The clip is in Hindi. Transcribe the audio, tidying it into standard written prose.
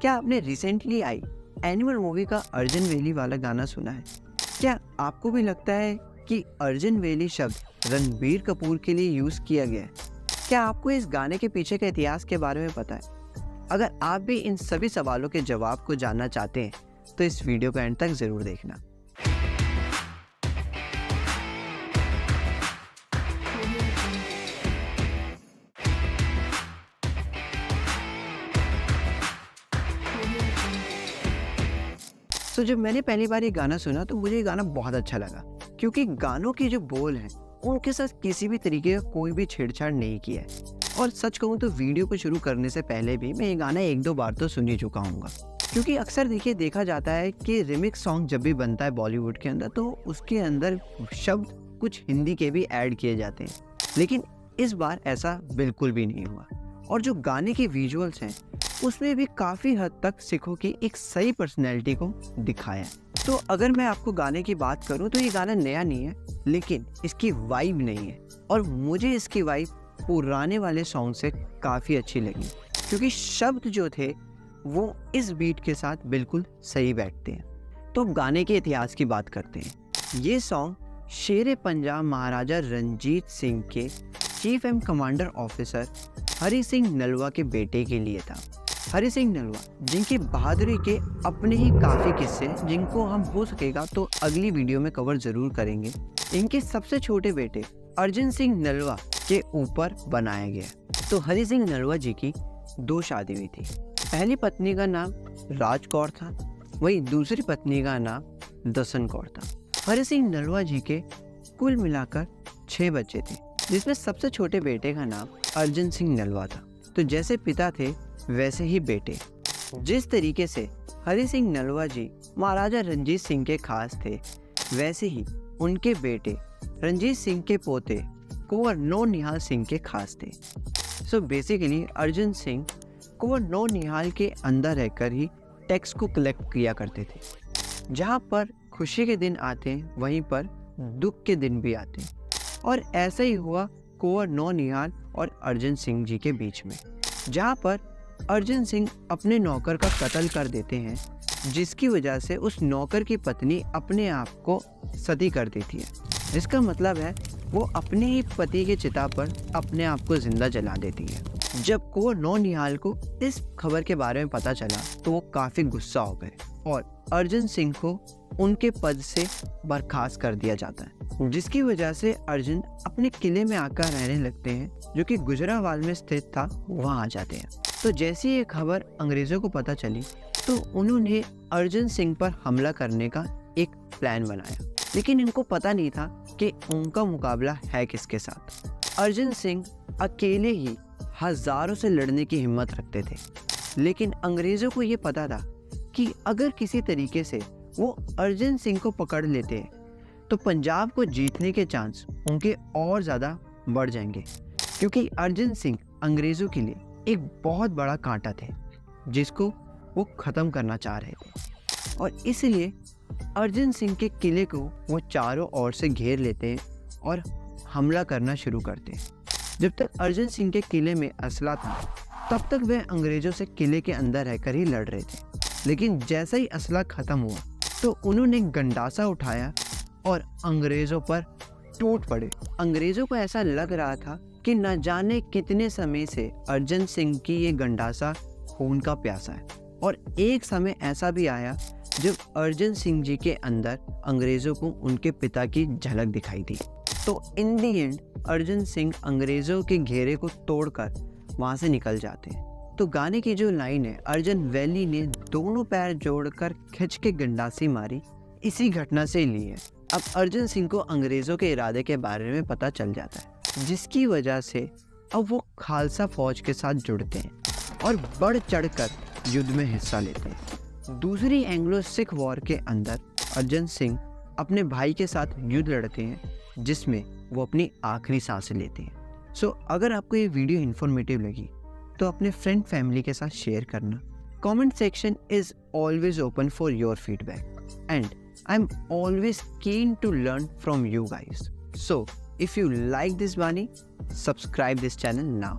क्या आपने रिसेंटली आई एनिमल मूवी का अर्जुन वेली वाला गाना सुना है? क्या आपको भी लगता है कि अर्जुन वेली शब्द रणबीर कपूर के लिए यूज़ किया गया है? क्या आपको इस गाने के पीछे के इतिहास के बारे में पता है? अगर आप भी इन सभी सवालों के जवाब को जानना चाहते हैं तो इस वीडियो को एंड तक ज़रूर देखना। तो जब मैंने पहली बार ये गाना सुना तो मुझे ये गाना बहुत अच्छा लगा, क्योंकि गानों के जो बोल हैं उनके साथ किसी भी तरीके का कोई भी छेड़छाड़ नहीं किया है। और सच कहूँ तो वीडियो को शुरू करने से पहले भी मैं ये गाना एक दो बार तो सुन ही चुका हूँगा, क्योंकि अक्सर देखा जाता है कि रिमिक्स सॉन्ग जब भी बनता है बॉलीवुड के अंदर तो उसके अंदर शब्द कुछ हिंदी के भी ऐड किए जाते हैं, लेकिन इस बार ऐसा बिल्कुल भी नहीं हुआ। और जो गाने के विजुअल्स हैं उसमें भी काफ़ी हद तक सिखों की एक सही पर्सनैलिटी को दिखाया है। तो अगर मैं आपको गाने की बात करूं तो ये गाना नया नहीं है, लेकिन इसकी वाइब नहीं है, और मुझे इसकी वाइब पुराने वाले सॉन्ग से काफ़ी अच्छी लगी, क्योंकि शब्द जो थे वो इस बीट के साथ बिल्कुल सही बैठते हैं। तो अब गाने के इतिहास की बात करते हैं। ये सॉन्ग शेर पंजाब महाराजा रंजीत सिंह के chief and commander officer Hari Singh Nalwa के बेटे के लिए था। हरि सिंह नलवा जिनकी बहादुरी के अपने ही काफ़ी किस्से, जिनको हम हो सकेगा तो अगली वीडियो में कवर ज़रूर करेंगे। इनके सबसे छोटे बेटे अर्जुन सिंह नलवा के ऊपर बनाया गया। तो हरि सिंह नलवा जी की दो शादी हुई थी। पहली पत्नी का नाम राज कौर था, वही दूसरी पत्नी का नाम दसन कौर था। हरि सिंह नलवा जी के कुल मिलाकर 6 बच्चे थे, जिसमें सबसे छोटे बेटे का नाम अर्जुन सिंह नलवा था। तो जैसे पिता थे वैसे ही बेटे। जिस तरीके से हरि सिंह नलवा जी महाराजा रंजीत सिंह के खास थे, वैसे ही उनके बेटे रंजीत सिंह के पोते कुंवर नौनिहाल सिंह के खास थे। सो बेसिकली अर्जुन सिंह कुंवर नौनिहाल के अंदर रहकर ही टैक्स को कलेक्ट किया करते थे। जहाँ पर खुशी के दिन आते हैं वहीं पर दुख के दिन भी आते हैं, और ऐसा ही हुआ कुंवर नौनिहाल और अर्जुन सिंह जी के बीच में, जहाँ पर अर्जुन सिंह अपने नौकर का कत्ल कर देते हैं, जिसकी वजह से उस नौकर की पत्नी अपने आप को सती कर देती है। इसका मतलब है वो अपने ही पति के चिता पर अपने आप को जिंदा जला देती है। जब कुंवर नौनिहाल को इस खबर के बारे में पता चला तो वो काफ़ी गुस्सा हो गए और अर्जुन सिंह को उनके पद से बर्खास्त कर दिया जाता है, जिसकी वजह से अर्जुन अपने किले में आकर रहने लगते हैं, जो कि गुजरावाल में स्थित था, वहाँ आ जाते हैं। तो जैसी ये खबर अंग्रेज़ों को पता चली तो उन्होंने अर्जुन सिंह पर हमला करने का एक प्लान बनाया, लेकिन इनको पता नहीं था कि उनका मुकाबला है किसके साथ। अर्जुन सिंह अकेले ही हज़ारों से लड़ने की हिम्मत रखते थे, लेकिन अंग्रेज़ों को ये पता था कि अगर किसी तरीके से वो अर्जुन सिंह को पकड़ लेते हैं तो पंजाब को जीतने के चांस उनके और ज़्यादा बढ़ जाएंगे, क्योंकि अर्जुन सिंह अंग्रेज़ों के लिए एक बहुत बड़ा कांटा थे जिसको वो ख़त्म करना चाह रहे थे। और इसलिए अर्जुन सिंह के किले को वो चारों ओर से घेर लेते हैं और हमला करना शुरू करते हैं। जब तक अर्जुन सिंह के किले में असला था तब तक वह अंग्रेज़ों से किले के अंदर रहकर ही लड़ रहे थे, लेकिन जैसा ही असला ख़त्म हुआ तो उन्होंने गंडासा उठाया और अंग्रेज़ों पर टूट पड़े। अंग्रेज़ों को ऐसा लग रहा था कि न जाने कितने समय से अर्जुन सिंह की ये गंडासा खून का प्यासा है, और एक समय ऐसा भी आया जब अर्जुन सिंह जी के अंदर अंग्रेज़ों को उनके पिता की झलक दिखाई दी। तो इन दी एंड अर्जुन सिंह अंग्रेज़ों के घेरे को तोड़कर वहाँ से निकल जाते हैं। तो गाने की जो लाइन है, अर्जुन वैली ने दोनों पैर जोड़कर खिंच के गंडासी मारी, इसी घटना से ली है। अब अर्जुन सिंह को अंग्रेज़ों के इरादे के बारे में पता चल जाता है, जिसकी वजह से अब वो खालसा फौज के साथ जुड़ते हैं और बढ़ चढ़कर युद्ध में हिस्सा लेते हैं। दूसरी एंग्लो सिख वॉर के अंदर अर्जुन सिंह अपने भाई के साथ युद्ध लड़ते हैं, जिसमें वो अपनी आखिरी सांसें लेते हैं। सो अगर आपको ये वीडियो इन्फॉर्मेटिव लगी तो अपने फ्रेंड फैमिली के साथ शेयर करना। Comment section is always open for your feedback and I am always keen to learn from you guys. So if you like this Vani, subscribe this channel now.